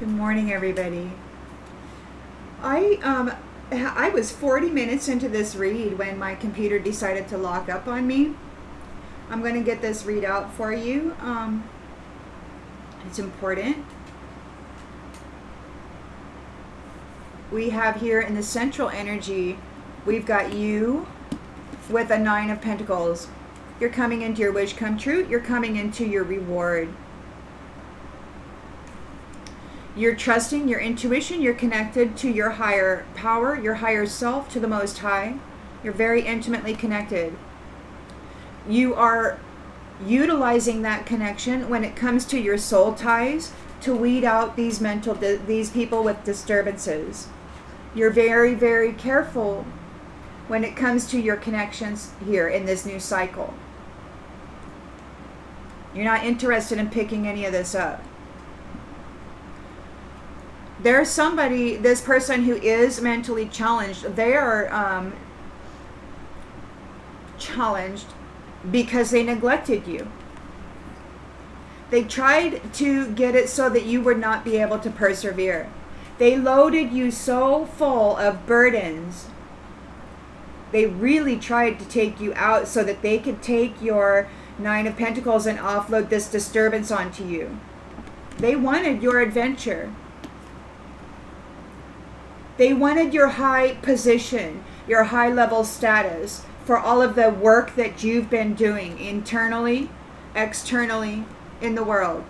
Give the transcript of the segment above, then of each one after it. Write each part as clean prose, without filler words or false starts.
Good morning, everybody. I was 40 minutes into this read when my computer decided to lock up on me. I'm going to get this read out for you. It's important. We have here in the central energy, we've got you with a 9 of Pentacles. You're coming into your wish come true. You're coming into your reward. You're trusting your intuition. You're connected to your higher power, your higher self, to the Most High. You're very intimately connected. You are utilizing that connection when it comes to your soul ties to weed out these people with disturbances. You're very, very careful when it comes to your connections here in this new cycle. You're not interested in picking any of this up. There's somebody, this person who is mentally challenged, they are challenged because they neglected you. They tried to get it so that you would not be able to persevere. They loaded you so full of burdens. They really tried to take you out so that they could take your 9 of Pentacles and offload this disturbance onto you. They wanted your adventure. They wanted your high position, your high level status for all of the work that you've been doing internally, externally, in the world.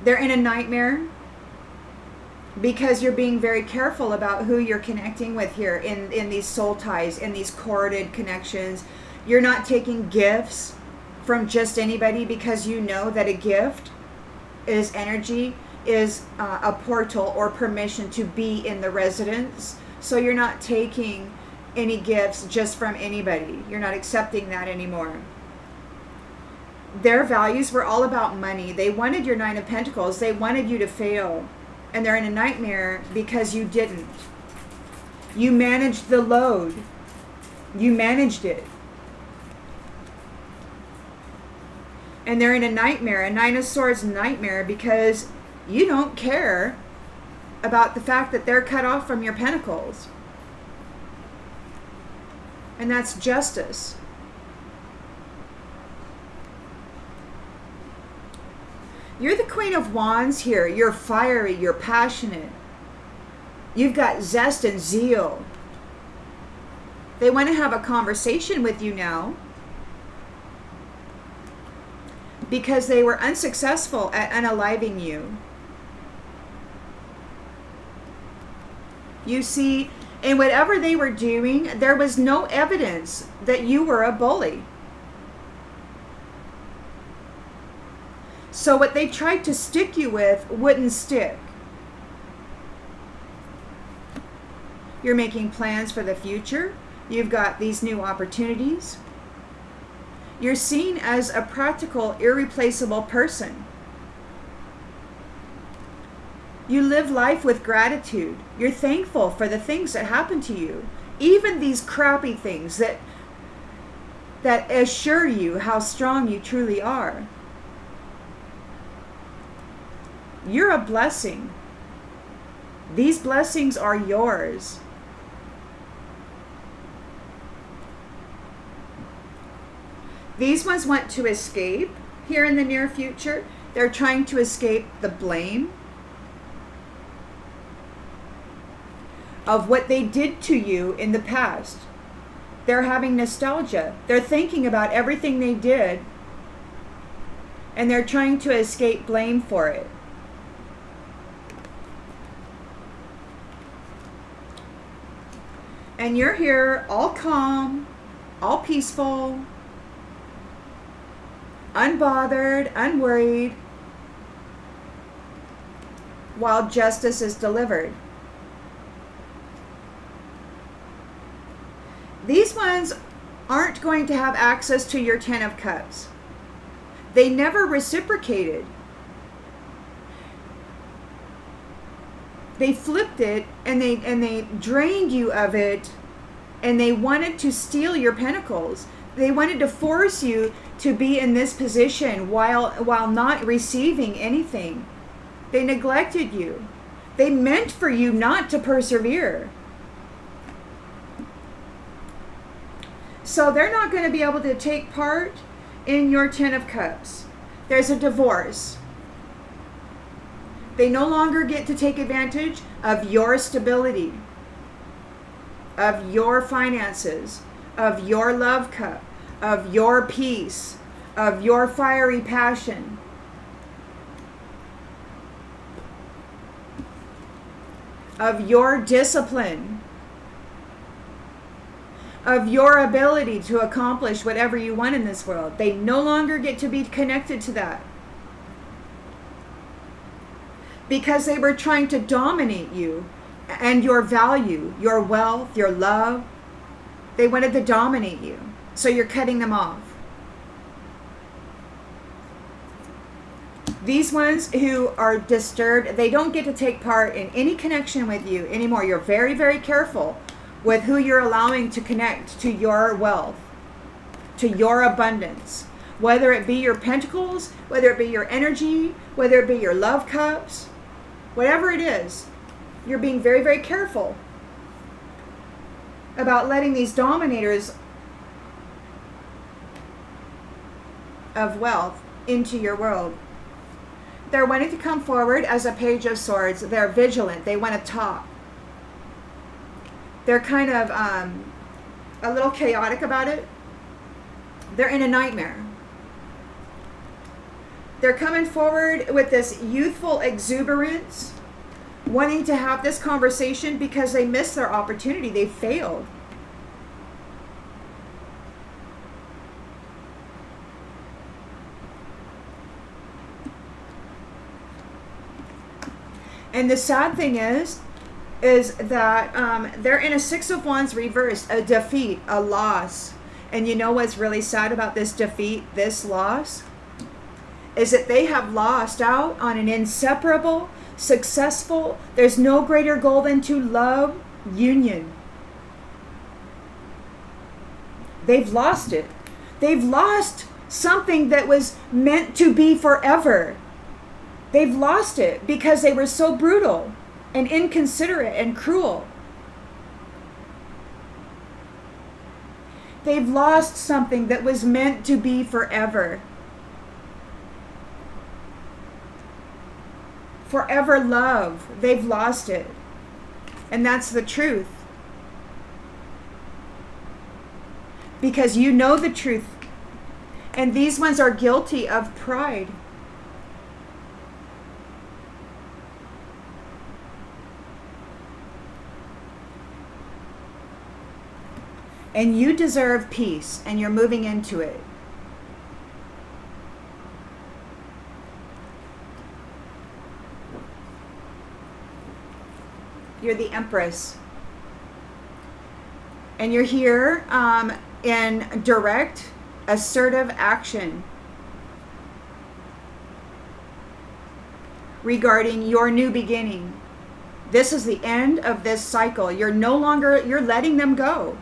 They're in a nightmare because you're being very careful about who you're connecting with here in these soul ties, in these corded connections. You're not taking gifts from just anybody because you know that a gift is energy, is a portal or permission to be in the residence. So you're not taking any gifts just from anybody. You're not accepting that anymore. Their values were all about money. They wanted your 9 of Pentacles. They wanted you to fail. And they're in a nightmare because you didn't. You managed the load. You managed it. And they're in a nightmare, a 9 of Swords nightmare, because you don't care about the fact that they're cut off from your pentacles. And that's justice. You're the Queen of Wands here. You're fiery, you're passionate. You've got zest and zeal. They want to have a conversation with you now, because they were unsuccessful at unaliving you. You see, in whatever they were doing, there was no evidence that you were a bully. So what they tried to stick you with wouldn't stick. You're making plans for the future. You've got these new opportunities. You're seen as a practical, irreplaceable person. You live life with gratitude. You're thankful for the things that happen to you. Even these crappy things that assure you how strong you truly are. You're a blessing. These blessings are yours. These ones want to escape here in the near future. They're trying to escape the blame of what they did to you in the past. They're having nostalgia. They're thinking about everything they did, and they're trying to escape blame for it. And you're here all calm, all peaceful, unbothered, unworried, while justice is delivered. These ones aren't going to have access to your 10 of Cups. They never reciprocated. They flipped it and they drained you of it, and they wanted to steal your pentacles. They wanted to force you to be in this position while not receiving anything. They neglected you. They meant for you not to persevere. So they're not going to be able to take part in your Ten of Cups. There's a divorce. They no longer get to take advantage of your stability, of your finances, of your love cup, of your peace, of your fiery passion. Of your discipline, of your ability to accomplish whatever you want in this world. They no longer get to be connected to that. Because they were trying to dominate you and your value, your wealth, your love. They wanted to dominate you. So you're cutting them off. These ones who are disturbed, they don't get to take part in any connection with you anymore. You're very, very careful with who you're allowing to connect to your wealth, to your abundance. Whether it be your pentacles, whether it be your energy, whether it be your love cups, whatever it is, you're being very, very careful about letting these dominators of wealth into your world. They're wanting to come forward as a Page of Swords. They're vigilant. They want to talk. They're kind of a little chaotic about it. They're in a nightmare. They're coming forward with this youthful exuberance, wanting to have this conversation because they missed their opportunity. They failed. And the sad thing is that they're in a Six of Wands reversed, a defeat, a loss. And you know what's really sad about this defeat, this loss? Is that they have lost out on an inseparable, successful, there's no greater goal than to love union. They've lost it. They've lost something that was meant to be forever. They've lost it because they were so brutal and inconsiderate and cruel. They've lost something that was meant to be forever. Forever love. They've lost it. And that's the truth. Because you know the truth. And these ones are guilty of pride. And you deserve peace, and you're moving into it. You're the Empress. And you're here in direct, assertive action regarding your new beginning. This is the end of this cycle. You're letting them go.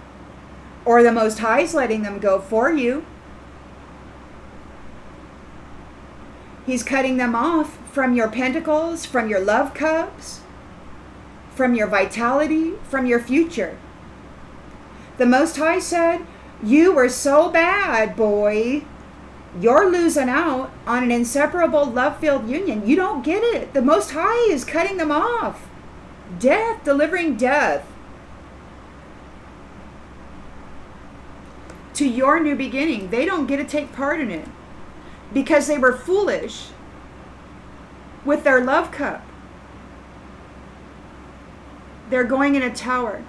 Or the Most High is letting them go for you. He's cutting them off from your pentacles, from your love cups, from your vitality, from your future. The Most High said, you were so bad, boy. You're losing out on an inseparable love-filled union. You don't get it. The Most High is cutting them off. Death, delivering death. To your new beginning. They don't get to take part in it because they were foolish with their love cup. They're going in a tower.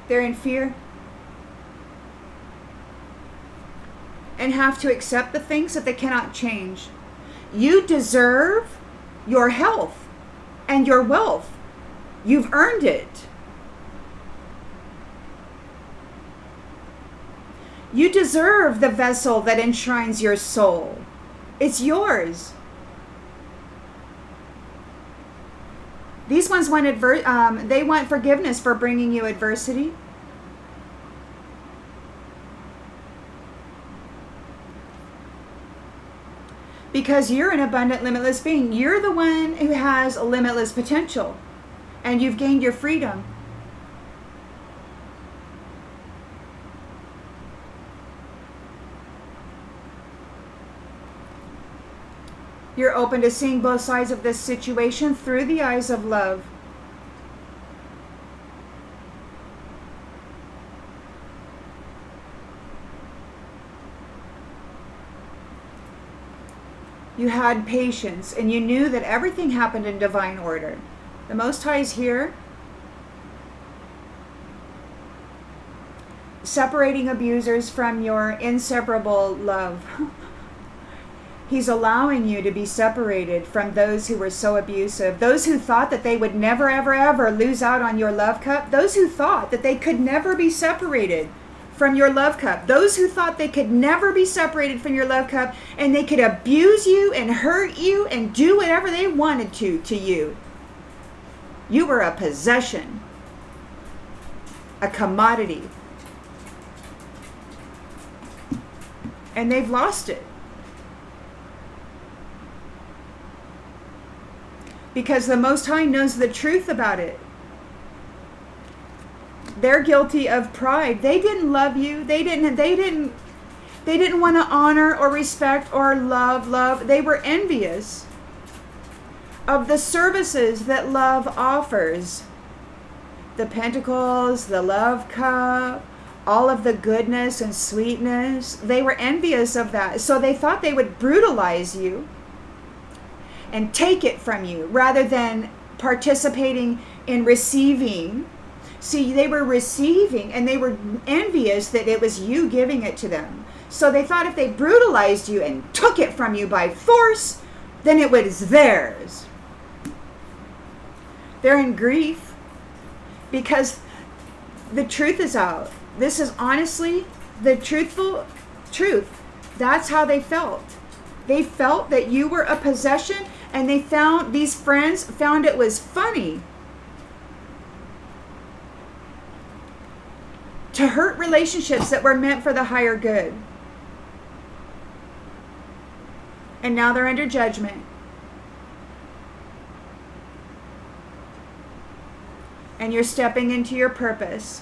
They're in fear. And have to accept the things that they cannot change. You deserve your health and your wealth. You've earned it. You deserve the vessel that enshrines your soul. It's yours. These ones want they want forgiveness for bringing you adversity. Because you're an abundant, limitless being. You're the one who has a limitless potential. And you've gained your freedom. You're open to seeing both sides of this situation through the eyes of love. You had patience, and you knew that everything happened in divine order. The Most High is here, separating abusers from your inseparable love. He's allowing you to be separated from those who were so abusive, those who thought that they would never, ever, ever lose out on your love cup, those who thought that they could never be separated from your love cup, those who thought they could never be separated from your love cup, and they could abuse you and hurt you and do whatever they wanted to you. You were a possession, a commodity, and they've lost it. Because the Most High knows the truth about it. They're guilty of pride. They didn't love you. They didn't want to honor or respect or love. They were envious of the services that love offers. The pentacles, the love cup, all of the goodness and sweetness. They were envious of that. So they thought they would brutalize you and take it from you rather than participating in receiving. See, they were receiving and they were envious that it was you giving it to them. So they thought if they brutalized you and took it from you by force, then it was theirs. They're in grief because the truth is out. This is honestly the truthful truth. That's how they felt. They felt that you were a possession, and these friends found it was funny to hurt relationships that were meant for the higher good. And now they're under judgment. And you're stepping into your purpose.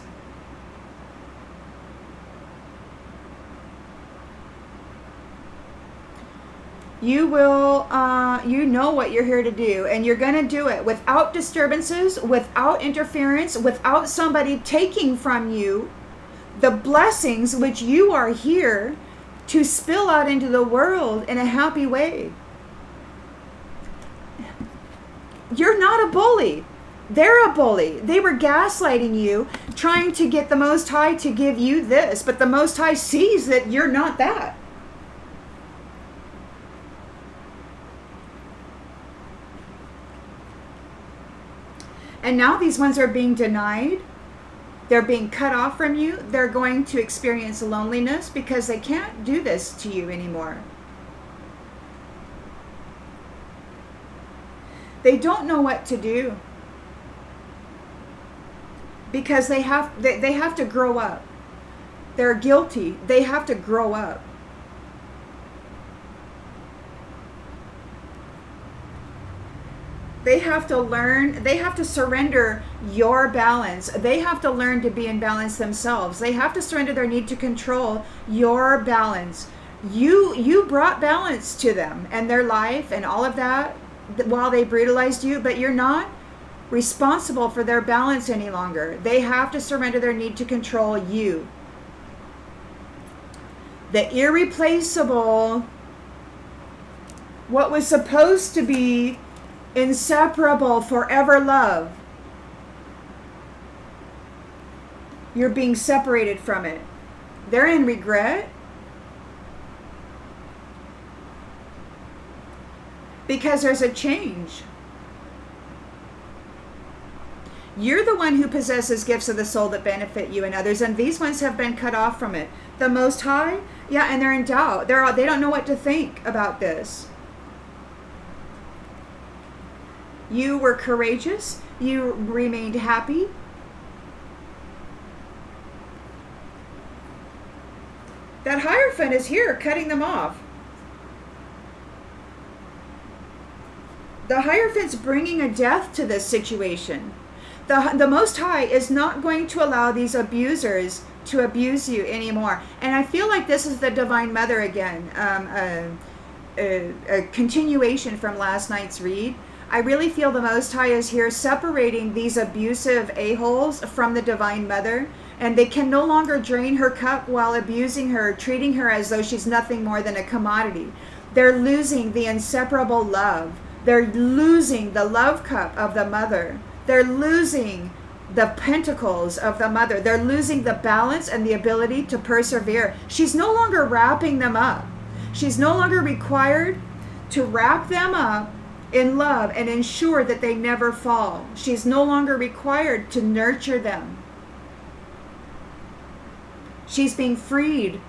You will, you know what you're here to do, and you're going to do it without disturbances, without interference, without somebody taking from you the blessings which you are here to spill out into the world in a happy way. You're not a bully. They're a bully. They were gaslighting you, trying to get the Most High to give you this, but the Most High sees that you're not that. And now these ones are being denied. They're being cut off from you. They're going to experience loneliness because they can't do this to you anymore. They don't know what to do because they have to grow up. They're guilty. They have to grow up. They have to learn, they have to surrender your balance. They have to learn to be in balance themselves. They have to surrender their need to control your balance. You brought balance to them and their life and all of that while they brutalized you, but you're not responsible for their balance any longer. They have to surrender their need to control you. The irreplaceable, what was supposed to be inseparable forever love, you're being separated from it. They're in regret because there's a change. You're the one who possesses gifts of the soul that benefit you and others, and these ones have been cut off from it. The Most High, yeah, and they're in doubt. They don't know what to think about this. You were courageous. You remained happy. That Hierophant is here, cutting them off. The Hierophant's bringing a death to this situation. The Most High is not going to allow these abusers to abuse you anymore. And I feel like this is the Divine Mother again, a continuation from last night's read. I really feel the Most High is here separating these abusive a-holes from the Divine Mother, and they can no longer drain her cup while abusing her, treating her as though she's nothing more than a commodity. They're losing the inseparable love. They're losing the love cup of the Mother. They're losing the pentacles of the Mother. They're losing the balance and the ability to persevere. She's no longer wrapping them up. She's no longer required to wrap them up in love and ensure that they never fall. She's no longer required to nurture them. She's being freed.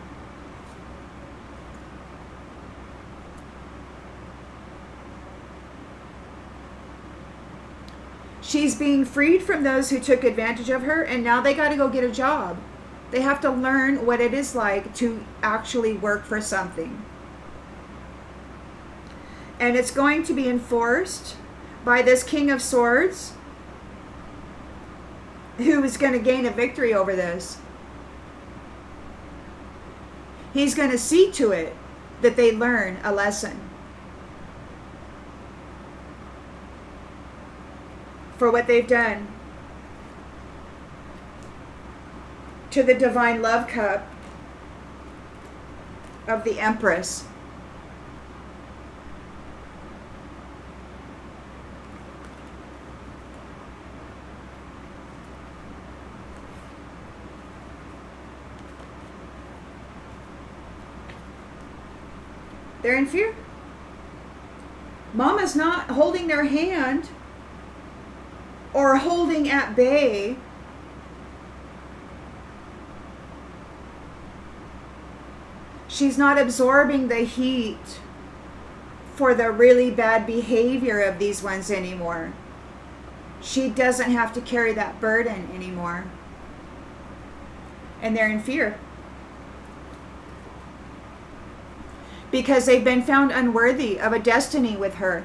She's being freed from those who took advantage of her, and now they got to go get a job. They have to learn what it is like to actually work for something. And it's going to be enforced by this King of Swords, who is going to gain a victory over this. He's going to see to it that they learn a lesson for what they've done to the divine love cup of the Empress. They're in fear. Mama's not holding their hand or holding at bay. She's not absorbing the heat for the really bad behavior of these ones anymore. She doesn't have to carry that burden anymore. And they're in fear, because they've been found unworthy of a destiny with her.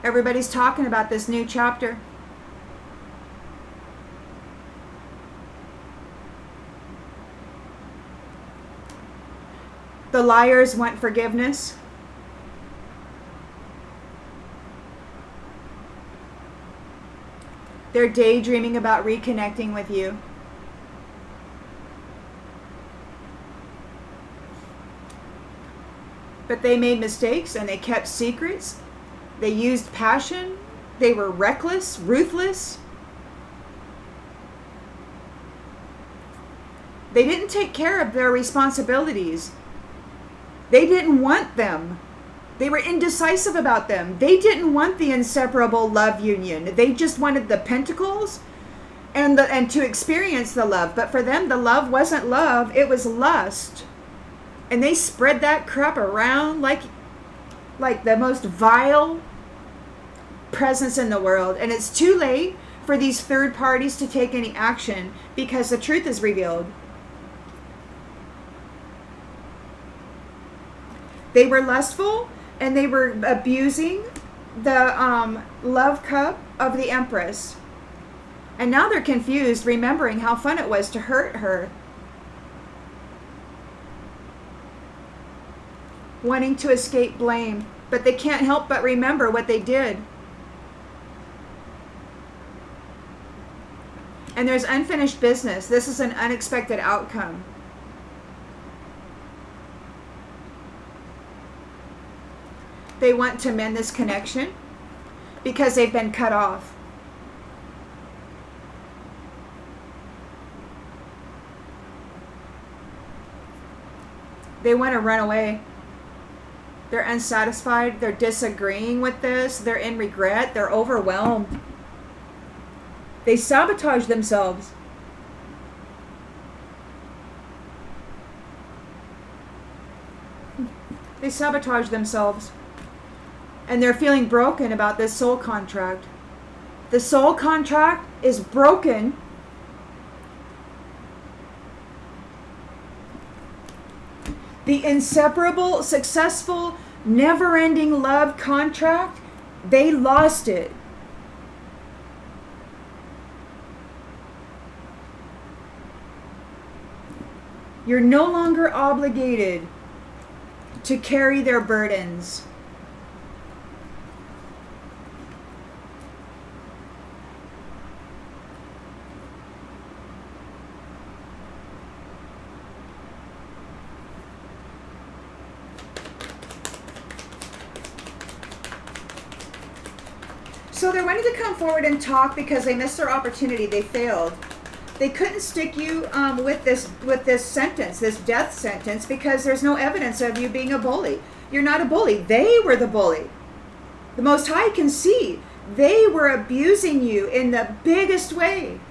Everybody's talking about this new chapter. The liars want forgiveness. They're daydreaming about reconnecting with you. But they made mistakes and they kept secrets. They used passion. They were reckless, ruthless. They didn't take care of their responsibilities. They didn't want them. They were indecisive about them. They didn't want the inseparable love union. They just wanted the pentacles and to experience the love. But for them, the love wasn't love. It was lust. And they spread that crap around like the most vile presence in the world. And it's too late for these third parties to take any action, because the truth is revealed. They were lustful, and they were abusing the love cup of the Empress. And now they're confused, remembering how fun it was to hurt her. Wanting to escape blame, but they can't help but remember what they did. And there's unfinished business. This is an unexpected outcome. They want to mend this connection because they've been cut off. They want to run away. They're unsatisfied. They're disagreeing with this. They're in regret. They're overwhelmed. They sabotage themselves. They sabotage themselves. And they're feeling broken about this soul contract. The soul contract is broken the inseparable, successful, never-ending love contract, they lost it. You're no longer obligated to carry their burdens. So they're wanting to come forward and talk because they missed their opportunity. They failed. They couldn't stick you with this sentence, this death sentence, because there's no evidence of you being a bully. You're not a bully. They were the bully. The Most High can see they were abusing you in the biggest way.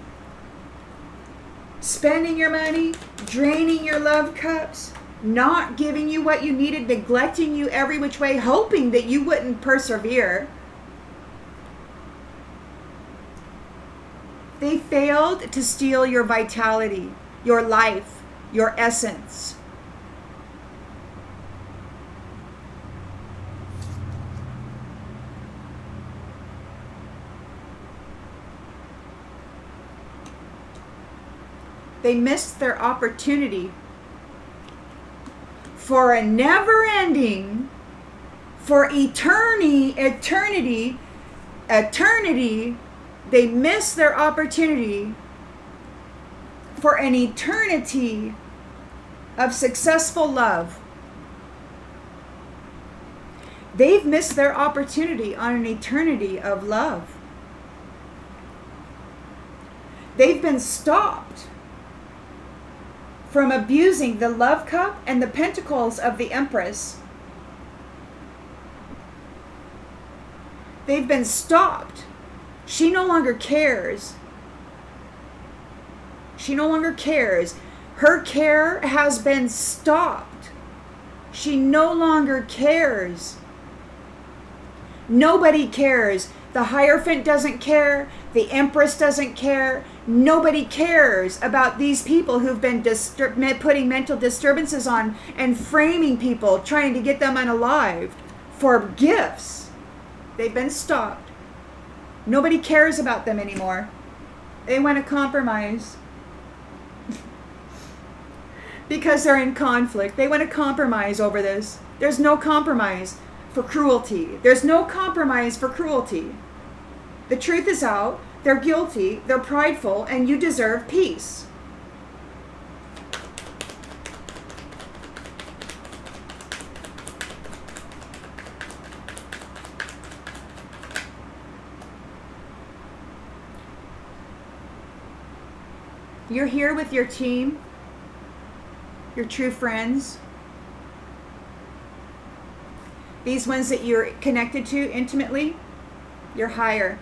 Spending your money, draining your love cups, not giving you what you needed, neglecting you every which way, hoping that you wouldn't persevere. They failed to steal your vitality, your life, your essence. They missed their opportunity for a never-ending, for eternity, they missed their opportunity for an eternity of successful love. They've missed their opportunity on an eternity of love. They've been stopped from abusing the love cup and the pentacles of the Empress. They've been stopped. She no longer cares. She no longer cares. Her care has been stopped. She no longer cares. Nobody cares. The Hierophant doesn't care. The Empress doesn't care. Nobody cares about these people who've been putting mental disturbances on and framing people, trying to get them unalived for gifts. They've been stopped. Nobody cares about them anymore. They want to compromise. Because they're in conflict. They want to compromise over this. There's no compromise for cruelty. There's no compromise for cruelty. The truth is out. They're guilty. They're prideful. And you deserve peace. You're here with your team, your true friends, these ones that you're connected to intimately, you're higher.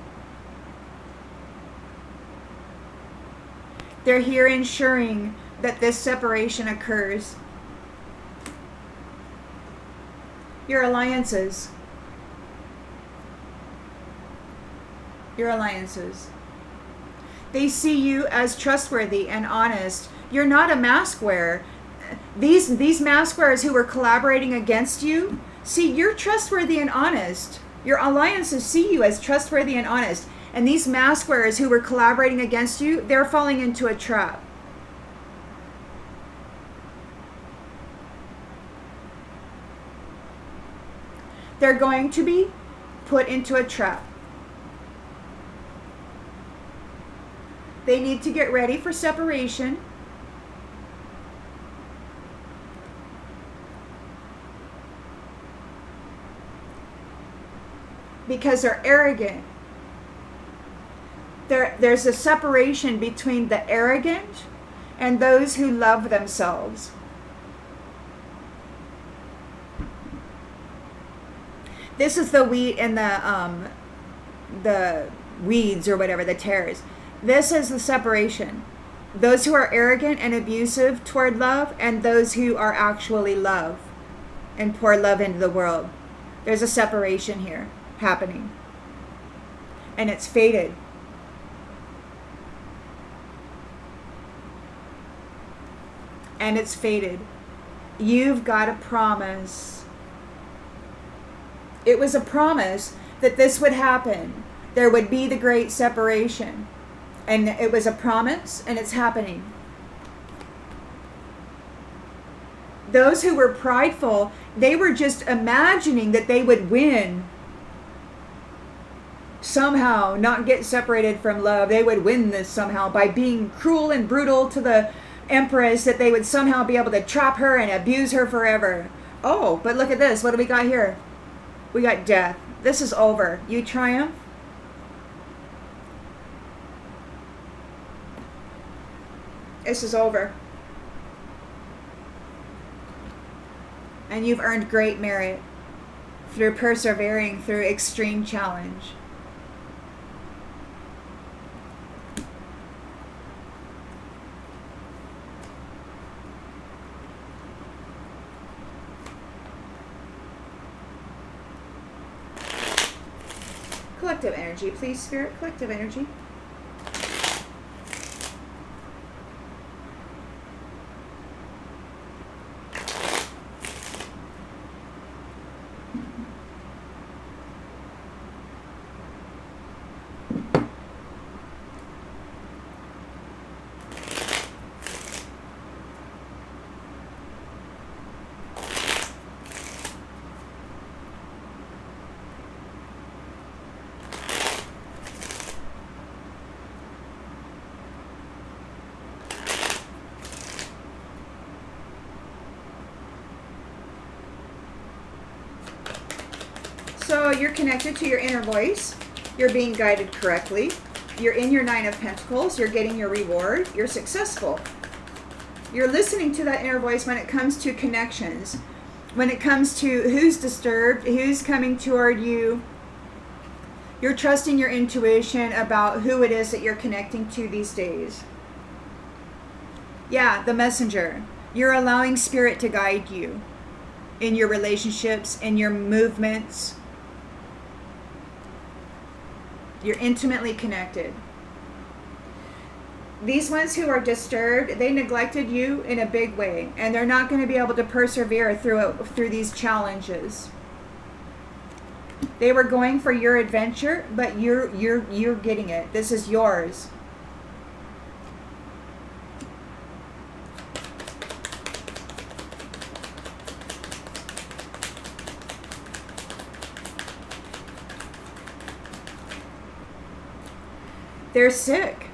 They're here ensuring that this separation occurs. Your alliances. Your alliances. They see you as trustworthy and honest. You're not a mask wearer. These mask wearers who were collaborating against you, see, you're trustworthy and honest. Your alliances see you as trustworthy and honest. And these mask wearers who were collaborating against you, they're falling into a trap. They're going to be put into a trap. They need to get ready for separation. Because they're arrogant. There's a separation between the arrogant and those who love themselves. This is the wheat and the weeds or whatever, the tares. This is the separation. Those who are arrogant and abusive toward love, and those who are actually love and pour love into the world. There's a separation here happening. And it's fated. And it's fated. You've got a promise. It was a promise that this would happen. There would be the great separation. And it was a promise, and it's happening. Those who were prideful, they were just imagining that they would win. Somehow, not get separated from love. They would win this somehow by being cruel and brutal to the Empress, that they would somehow be able to trap her and abuse her forever. Oh, but look at this. What do we got here? We got death. This is over. You triumph. This is over. And you've earned great merit through persevering through extreme challenge. Collective energy, please, Spirit. Collective energy. So you're connected to your inner voice. You're being guided correctly. You're in your 9 of Pentacles. You're getting your reward. You're successful. You're listening to that inner voice when it comes to connections. When it comes to who's disturbed, who's coming toward you. You're trusting your intuition about who it is that you're connecting to these days. Yeah, the messenger. You're allowing Spirit to guide you in your relationships, in your movements. You're intimately connected. These ones who are disturbed, they neglected you in a big way, and they're not going to be able to persevere through these challenges. They were going for your adventure, but you're getting it. This is yours. They're sick.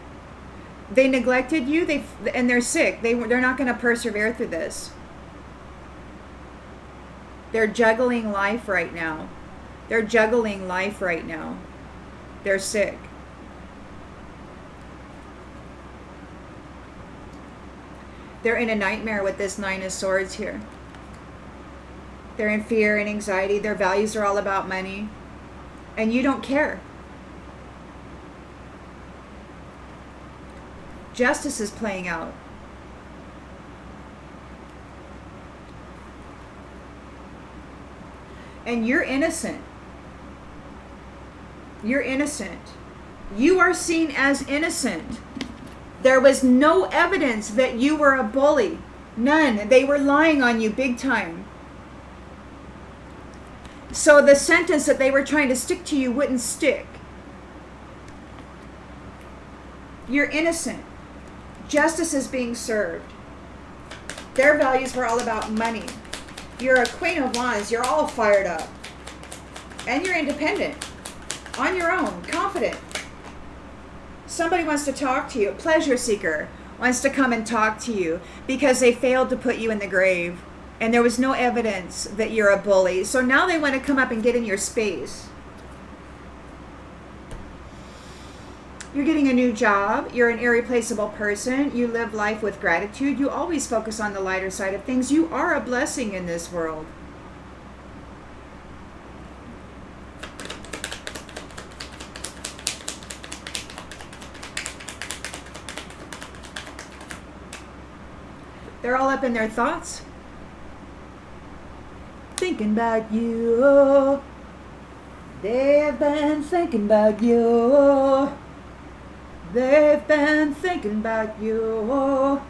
They neglected you, and they're sick. They're not going to persevere through this. They're juggling life right now. They're juggling life right now. They're sick. They're in a nightmare with this 9 of Swords here. They're in fear and anxiety. Their values are all about money. And you don't care. Justice is playing out. And you're innocent. You're innocent. You are seen as innocent. There was no evidence that you were a bully. None. They were lying on you big time. So the sentence that they were trying to stick to you wouldn't stick. You're innocent. Justice is being served. Their values were all about money. You're a Queen of Wands. You're all fired up. And you're independent. On your own. Confident. Somebody wants to talk to you. A pleasure seeker wants to come and talk to you because they failed to put you in the grave. And there was no evidence that you're a bully. So now they want to come up and get in your space. You're getting a new job. You're an irreplaceable person. You live life with gratitude. You always focus on the lighter side of things. You are a blessing in this world. They're all up in their thoughts. Thinking about you. They've been thinking about you. They've been thinking about you.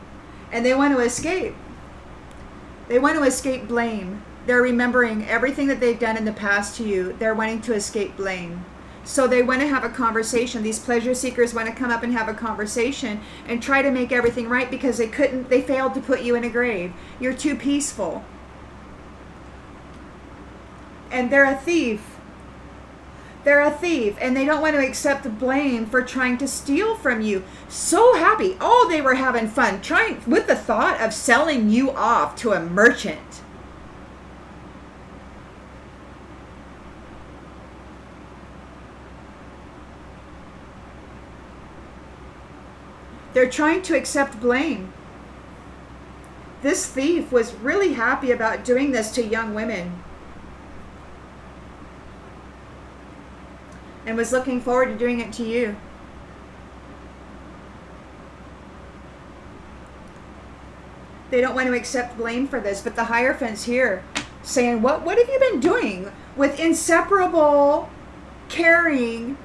And they want to escape. They want to escape blame. They're remembering everything that they've done in the past to you. They're wanting to escape blame. So they want to have a conversation. These pleasure seekers want to come up and have a conversation and try to make everything right because they failed to put you in a grave. You're too peaceful. And they're a thief. They're a thief, and they don't want to accept the blame for trying to steal from you. So happy. Oh, they were having fun trying with the thought of selling you off to a merchant. They're trying to accept blame. This thief was really happy about doing this to young women. And was looking forward to doing it to you. They don't want to accept blame for this, but the Hierophant's here saying, what have you been doing with inseparable caring?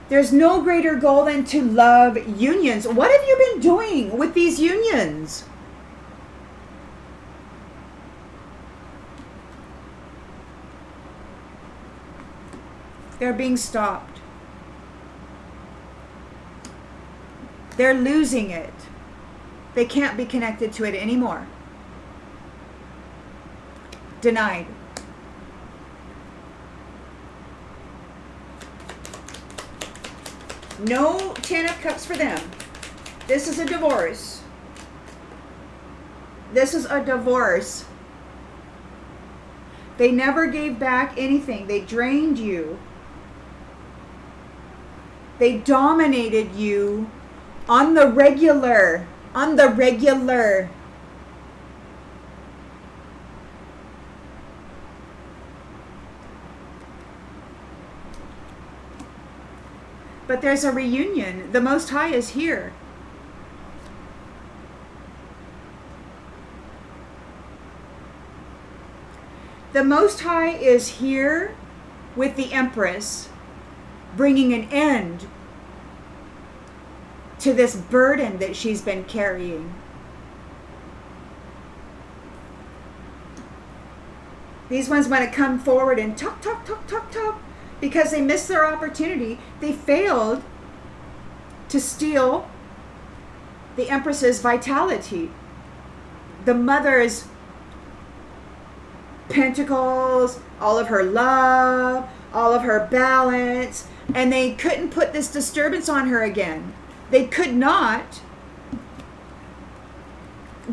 There's no greater goal than to love unions. What have you been doing with these unions? They're being stopped. They're losing it. They can't be connected to it anymore. Denied. No 10 of Cups for them. This is a divorce. This is a divorce. They never gave back anything. They drained you. They dominated you on the regular. On the regular. But there's a reunion. The Most High is here. The Most High is here with the Empress, bringing an end to this burden that she's been carrying. These ones want to come forward and talk, because they missed their opportunity. They failed to steal the Empress's vitality, the Mother's pentacles, all of her love, all of her balance, and they couldn't put this disturbance on her again. They could not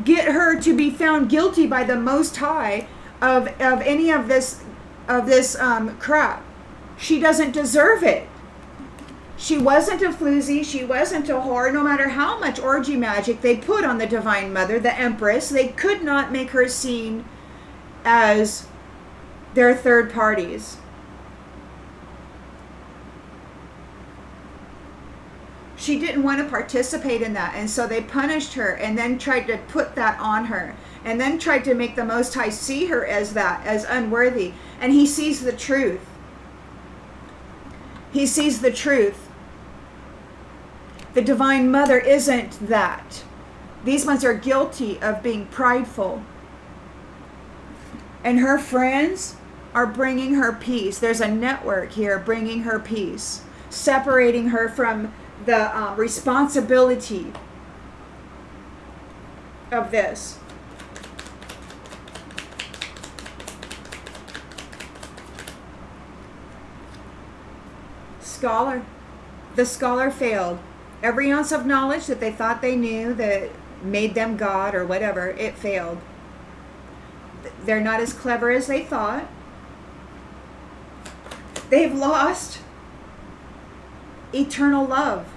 get her to be found guilty by the Most High of any of this crap. She doesn't deserve it. She wasn't a floozy. She wasn't a whore. No matter how much orgy magic they put on the Divine Mother, the Empress, they could not make her seen as their third parties. She didn't want to participate in that, and so they punished her and then tried to put that on her and then tried to make the Most High see her as that, as unworthy. And he sees the truth. He sees the truth. The Divine Mother isn't that. These ones are guilty of being prideful. And her friends are bringing her peace. There's a network here bringing her peace, separating her from the responsibility of this. Scholar. The scholar failed. Every ounce of knowledge that they thought they knew that made them God or whatever, it failed. They're not as clever as they thought. They've lost eternal love.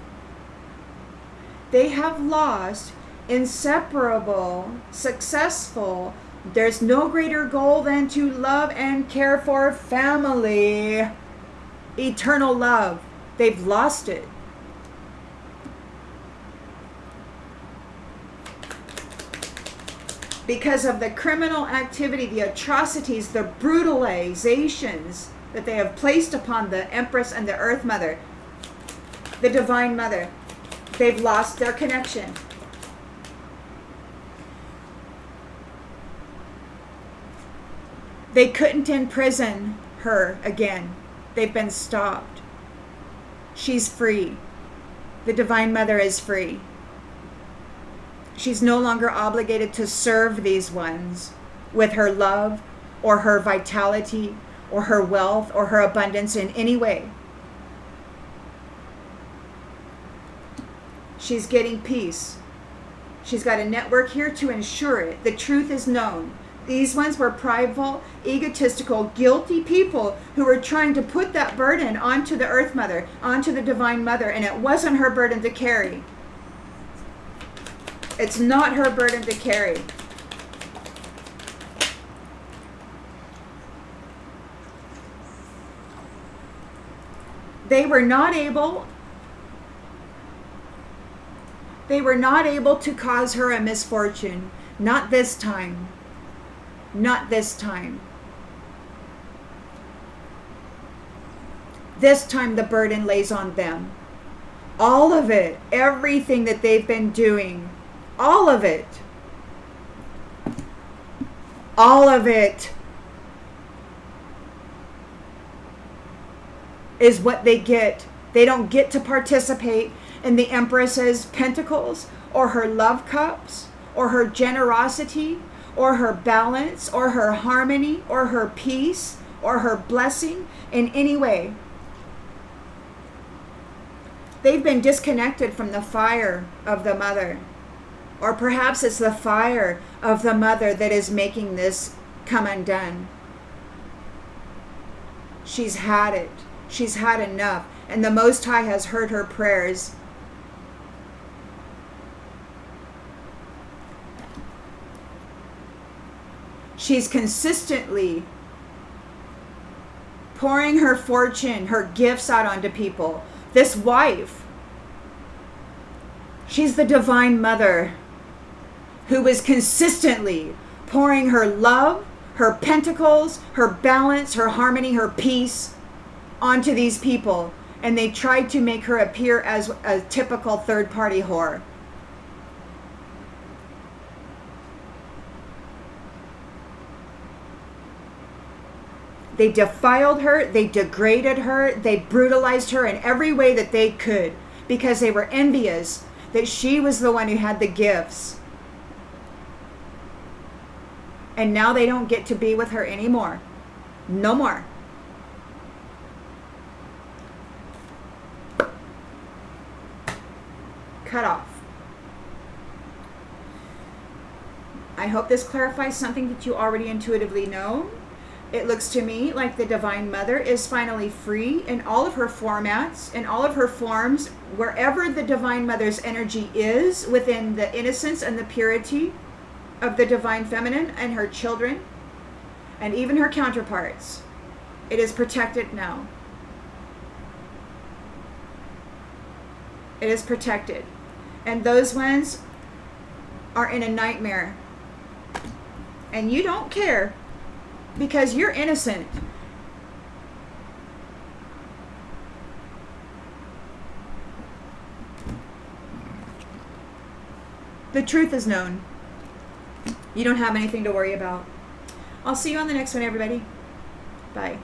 They have lost inseparable, successful, there's no greater goal than to love and care for family. Eternal love. They've lost it. because of the criminal activity, the atrocities, the brutalizations that they have placed upon the Empress and the Earth Mother, the Divine Mother. They've lost their connection. They couldn't imprison her again. They've been stopped. She's free. The Divine Mother is free. She's no longer obligated to serve these ones with her love or her vitality or her wealth or her abundance in any way. She's getting peace. She's got a network here to ensure it. The truth is known. These ones were prideful, egotistical, guilty people who were trying to put that burden onto the Earth Mother, onto the Divine Mother, and it wasn't her burden to carry. It's not her burden to carry. They were not able to cause her a misfortune. Not this time. Not this time. This time the burden lays on them. All of it, everything that they've been doing, all of it. All of it is what they get. They don't get to participate in the Empress's pentacles or her love cups or her generosity or her balance or her harmony or her peace or her blessing in any way. They've been disconnected from the fire of the Mother. Or perhaps it's the fire of the Mother that is making this come undone. She's had it. She's had enough. And the Most High has heard her prayers. She's consistently pouring her fortune, her gifts out onto people. This wife, she's the Divine Mother who is consistently pouring her love, her pentacles, her balance, her harmony, her peace onto these people. And they tried to make her appear as a typical third-party whore. They defiled her, they degraded her, they brutalized her in every way that they could because they were envious that she was the one who had the gifts. And now they don't get to be with her anymore. No more. Cut off. I hope this clarifies something that you already intuitively know. It looks to me like the Divine Mother is finally free in all of her formats, in all of her forms, wherever the Divine Mother's energy is within the innocence and the purity of the Divine Feminine and her children, and even her counterparts. It is protected now. It is protected. And those ones are in a nightmare. And you don't care. Because you're innocent. The truth is known. You don't have anything to worry about. I'll see you on the next one, everybody. Bye.